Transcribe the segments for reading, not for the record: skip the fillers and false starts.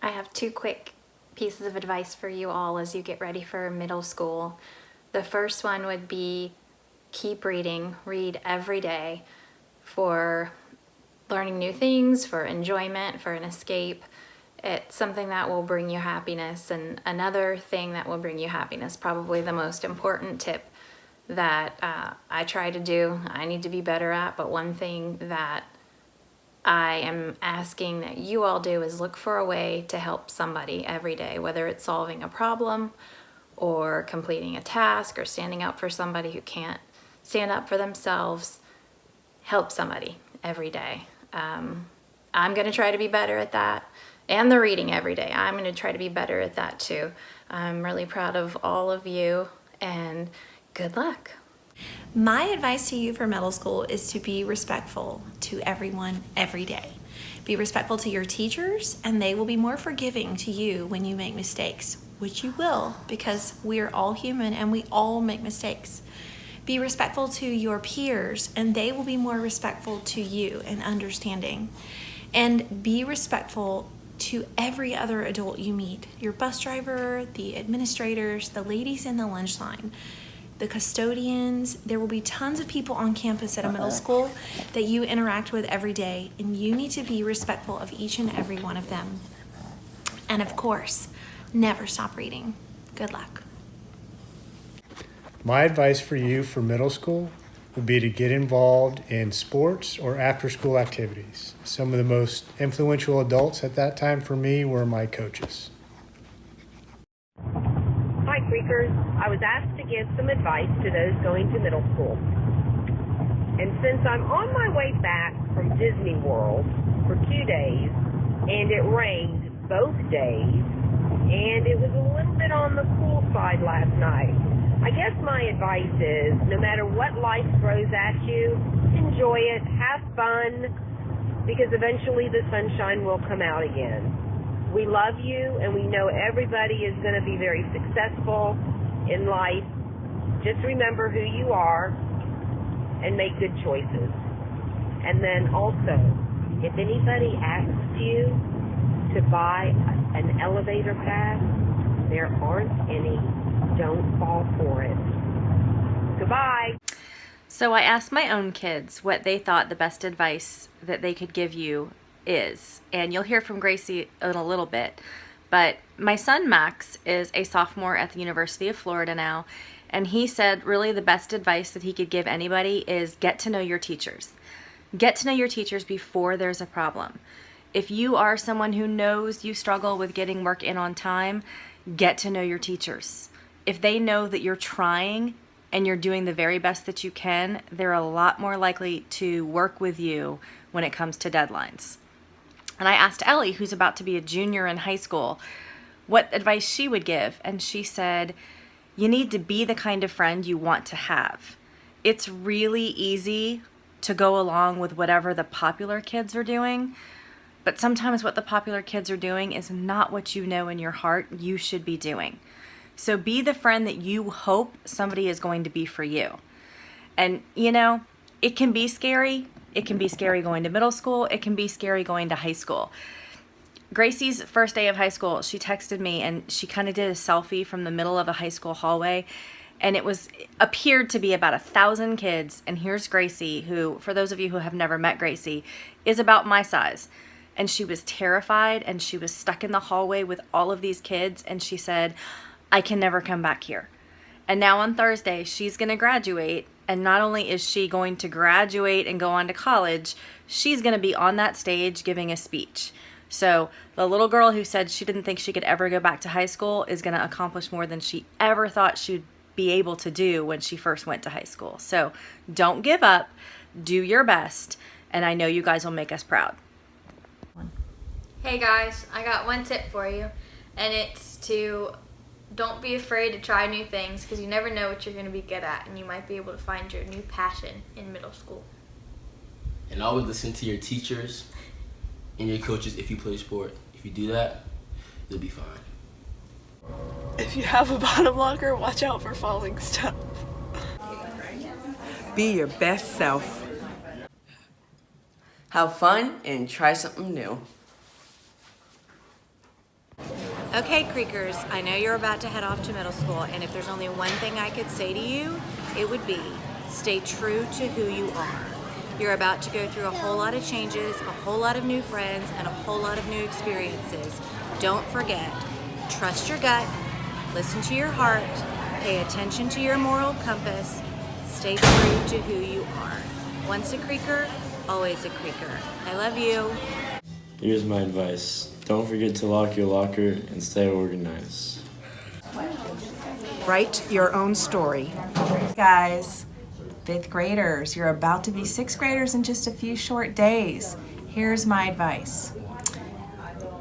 I have two quick pieces of advice for you all as you get ready for middle school. The first one would be keep reading. Read every day for learning new things, for enjoyment, for an escape. It's something that will bring you happiness. And another thing that will bring you happiness, probably the most important tip that I try to do, I need to be better at, but one thing that I am asking that you all do is look for a way to help somebody every day, whether it's solving a problem or completing a task or standing up for somebody who can't stand up for themselves. Help somebody every day. I'm going to try to be better at that. And the reading every day. I'm going to try to be better at that too. I'm really proud of all of you and good luck. My advice to you for middle school is to be respectful to everyone every day. Be respectful to your teachers, and they will be more forgiving to you when you make mistakes, which you will, because we are all human and we all make mistakes. Be respectful to your peers, and they will be more respectful to you and understanding. And be respectful to every other adult you meet, your bus driver, the administrators, the ladies in the lunch line, the custodians. There will be tons of people on campus at a middle school that you interact with every day, and you need to be respectful of each and every one of them. And of course, never stop reading. Good luck. My advice for you for middle school would be to get involved in sports or after-school activities. Some of the most influential adults at that time for me were my coaches. Hi, Creekers. I was asked to give some advice to those going to middle school. And since I'm on my way back from Disney World for 2 days, and it rained both days, and it was a little bit on the cool side last night, I guess my advice is, no matter what life throws at you, enjoy it, have fun, because eventually the sunshine will come out again. We love you, and we know everybody is going to be very successful in life. Just remember who you are and make good choices. And then also, if anybody asks you to buy an elevator pass, there aren't any. Don't fall for it. Goodbye. So I asked my own kids what they thought the best advice that they could give you is. And you'll hear from Gracie in a little bit. But my son Max is a sophomore at the University of Florida now. And he said really the best advice that he could give anybody is get to know your teachers. Get to know your teachers before there's a problem. If you are someone who knows you struggle with getting work in on time, get to know your teachers. If they know that you're trying and you're doing the very best that you can, they're a lot more likely to work with you when it comes to deadlines. And I asked Ellie, who's about to be a junior in high school, what advice she would give. And she said, you need to be the kind of friend you want to have. It's really easy to go along with whatever the popular kids are doing, but sometimes what the popular kids are doing is not what you know in your heart you should be doing. So be the friend that you hope somebody is going to be for you. And, you know, it can be scary. It can be scary going to middle school. It can be scary going to high school. Gracie's first day of high school, she texted me and she kind of did a selfie from the middle of a high school hallway. And it appeared to be about 1,000 kids. And here's Gracie, who, for those of you who have never met Gracie, is about my size. And she was terrified and she was stuck in the hallway with all of these kids. And she said, I can never come back here. And now on Thursday, she's going to graduate. And not only is she going to graduate and go on to college, she's going to be on that stage giving a speech. So the little girl who said she didn't think she could ever go back to high school is going to accomplish more than she ever thought she'd be able to do when she first went to high school. So don't give up. Do your best. And I know you guys will make us proud. Hey guys, I got one tip for you, and it's to don't be afraid to try new things, because you never know what you're going to be good at, and you might be able to find your new passion in middle school. And always listen to your teachers and your coaches if you play sport. If you do that, you'll be fine. If you have a bottom locker, watch out for falling stuff. Be your best self. Have fun and try something new. Okay, Creekers, I know you're about to head off to middle school, and if there's only one thing I could say to you, it would be stay true to who you are. You're about to go through a whole lot of changes, a whole lot of new friends, and a whole lot of new experiences. Don't forget, trust your gut, listen to your heart, pay attention to your moral compass, stay true to who you are. Once a Creeker, always a Creeker. I love you. Here's my advice. Don't forget to lock your locker and stay organized. Write your own story. Guys, 5th graders, you're about to be 6th graders in just a few short days. Here's my advice.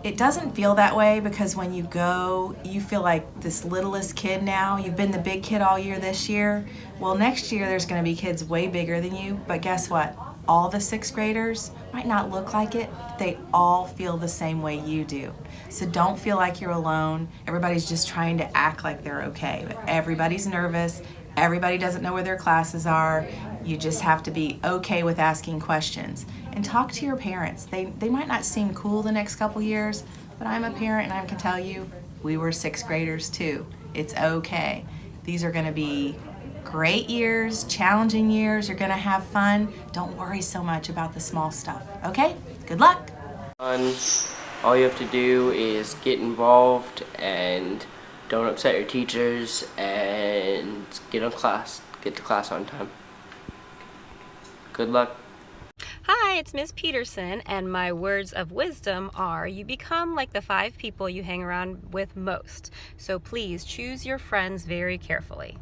It doesn't feel that way because when you go, you feel like this littlest kid now. You've been the big kid all year this year. Well, next year there's going to be kids way bigger than you, but guess what? All the 6th graders might not look like it, but they all feel the same way you do. So don't feel like you're alone. Everybody's just trying to act like they're okay, but everybody's nervous. Everybody doesn't know where their classes are. You just have to be okay with asking questions. And talk to your parents. They might not seem cool the next couple years, but I'm a parent and I can tell you, we were 6th graders too. It's okay. These are gonna be great years, challenging years. You're gonna have fun. Don't worry so much about the small stuff, okay? Good luck. All you have to do is get involved and don't upset your teachers and get to class on time. Good luck. Hi, it's Miss Peterson, and my words of wisdom are you become like the 5 people you hang around with most. So please choose your friends very carefully.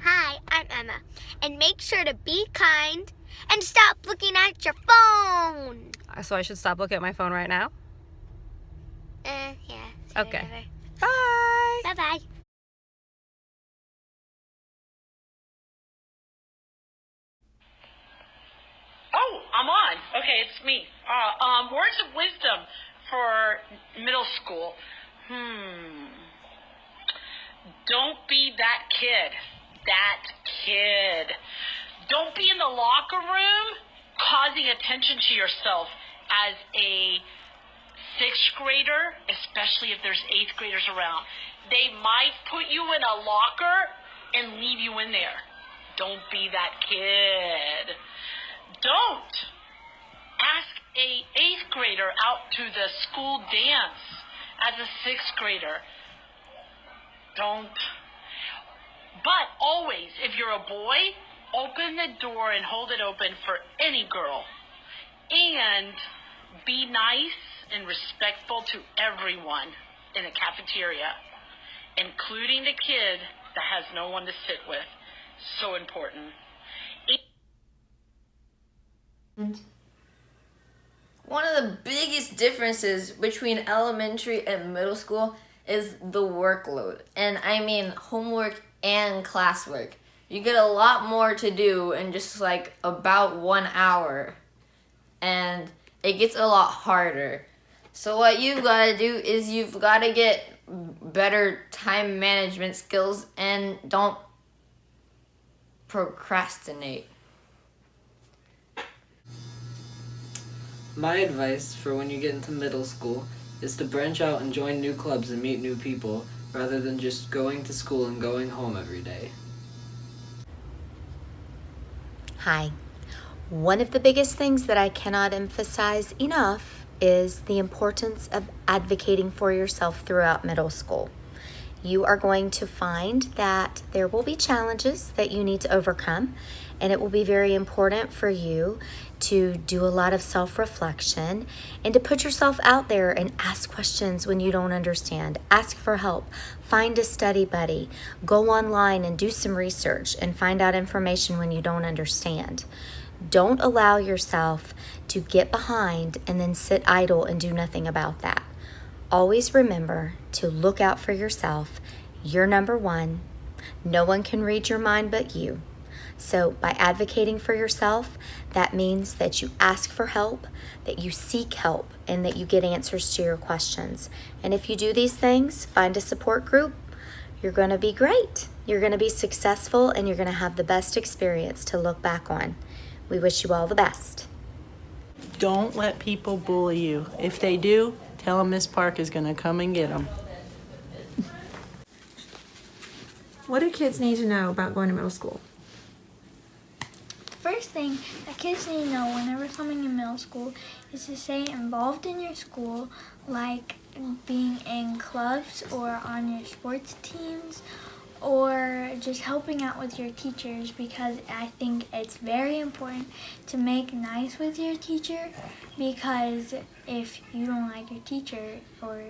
Hi, I'm Emma, and make sure to be kind and stop looking at your phone. So I should stop looking at my phone right now? Yeah. Okay. Whatever. Bye. Bye-bye. Oh, I'm on. Okay, it's me. Words of wisdom for middle school. Don't be that kid. Don't be in the locker room causing attention to yourself as a 6th grader, especially if there's 8th graders around. They might put you in a locker and leave you in there. Don't be that kid. Don't ask a 8th grader out to the school dance as a 6th grader. Don't. But always, if you're a boy, open the door and hold it open for any girl. And be nice and respectful to everyone in the cafeteria, including the kid that has no one to sit with. So important. One of the biggest differences between elementary and middle school is the workload. And I mean homework and classwork. You get a lot more to do in just like about 1 hour. And it gets a lot harder. So what you've got to do is you've got to get better time management skills and don't procrastinate. My advice for when you get into middle school is to branch out and join new clubs and meet new people rather than just going to school and going home every day. Hi. One of the biggest things that I cannot emphasize enough is the importance of advocating for yourself throughout middle school. You are going to find that there will be challenges that you need to overcome, and it will be very important for you to do a lot of self-reflection and to put yourself out there and ask questions when you don't understand. Ask for help. Find a study buddy. Go online and do some research and find out information when you don't understand. Don't allow yourself to get behind and then sit idle and do nothing about that. Always remember to look out for yourself. You're number one. No one can read your mind but you. So by advocating for yourself, that means that you ask for help, that you seek help, and that you get answers to your questions. And if you do these things, find a support group, you're going to be great. You're going to be successful, and you're going to have the best experience to look back on. We wish you all the best. Don't let people bully you. If they do, Tell them Miss Park is going to come and get them. What do kids need to know about going to middle school? First thing that kids need to know whenever coming in middle school is to stay involved in your school, like being in clubs or on your sports teams, or just helping out with your teachers, because I think it's very important to make nice with your teacher, because if you don't like your teacher or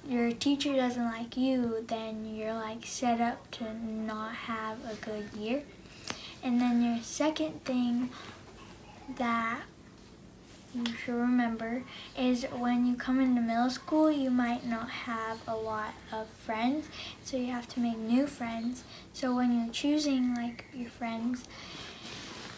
your teacher doesn't like you, then you're like set up to not have a good year. And then your second thing that you should remember is when you come into middle school, you might not have a lot of friends, so you have to make new friends. So when you're choosing like your friends,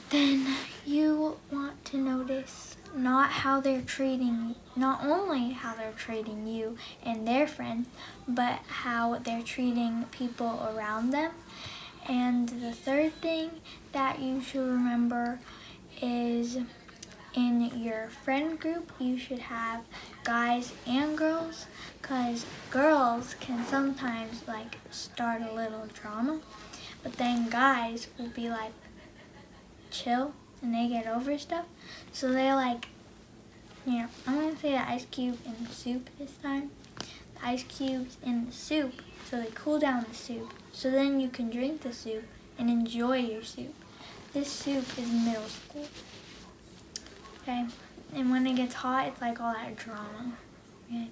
then you want to notice not only how they're treating you and their friends, but how they're treating people around them. And the third thing that you should remember is in your friend group, you should have guys and girls, because girls can sometimes like start a little drama, but then guys will be like chill and they get over stuff. So they're like, I'm going to say the ice cube in the soup this time. The ice cubes in the soup, so they cool down the soup. So then you can drink the soup and enjoy your soup. This soup is middle school. Okay? And when it gets hot, it's like all that drama. Okay?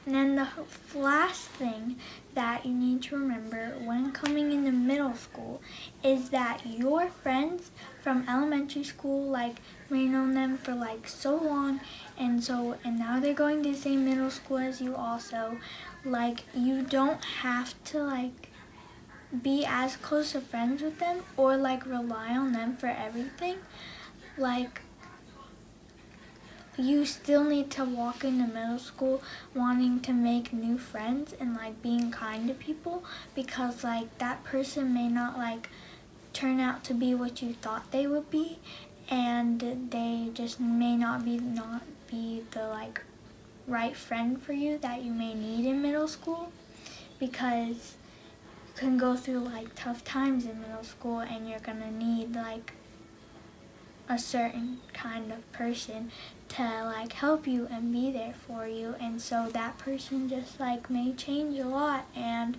And then the last thing that you need to remember when coming into middle school is that your friends from elementary school, like, may known them for like so long, and now they're going to the same middle school as you also. Like, you don't have to like be as close of friends with them or like rely on them for everything. Like, you still need to walk into middle school wanting to make new friends and like being kind to people, because like that person may not like turn out to be what you thought they would be, and they just may not be the like right friend for you that you may need in middle school, because you can go through like tough times in middle school and you're gonna need like a certain kind of person to like help you and be there for you, and so that person just like may change a lot and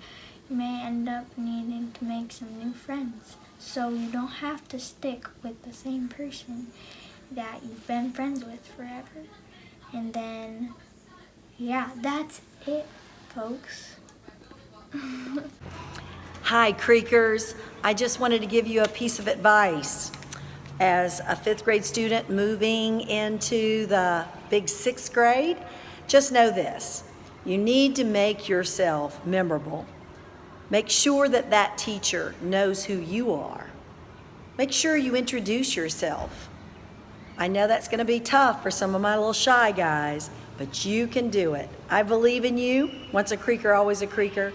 you may end up needing to make some new friends. So you don't have to stick with the same person that you've been friends with forever. And then, yeah, that's it, folks. Hi, Creekers. I just wanted to give you a piece of advice. As a 5th grade student moving into the big 6th grade, just know this: you need to make yourself memorable. Make sure that that teacher knows who you are. Make sure you introduce yourself. I know that's going to be tough for some of my little shy guys, but you can do it. I believe in you. Once a Creeker, always a Creeker.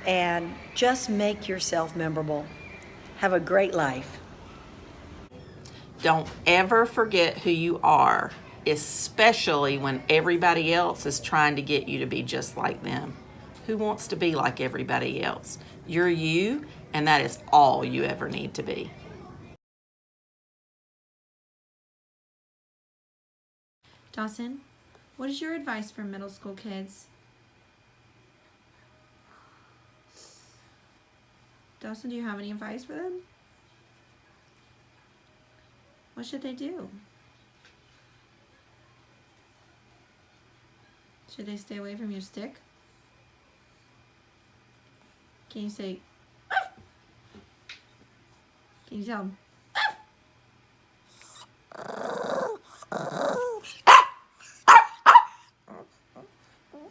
And just make yourself memorable. Have a great life. Don't ever forget who you are, especially when everybody else is trying to get you to be just like them. Who wants to be like everybody else? You're you, and that is all you ever need to be. Dawson, what is your advice for middle school kids? Dawson, do you have any advice for them? What should they do? Should they stay away from your stick? Can you say, "Arf"? Can you tell them,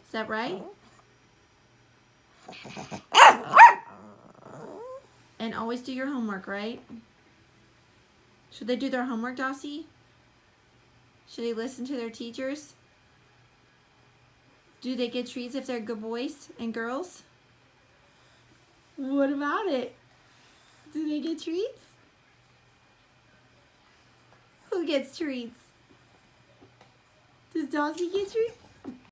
is that right? And always do your homework, right? Should they do their homework, Dossie? Should they listen to their teachers? Do they get treats if they're good boys and girls? What about it? Do they get treats? Who gets treats? Does Dawsey get treats?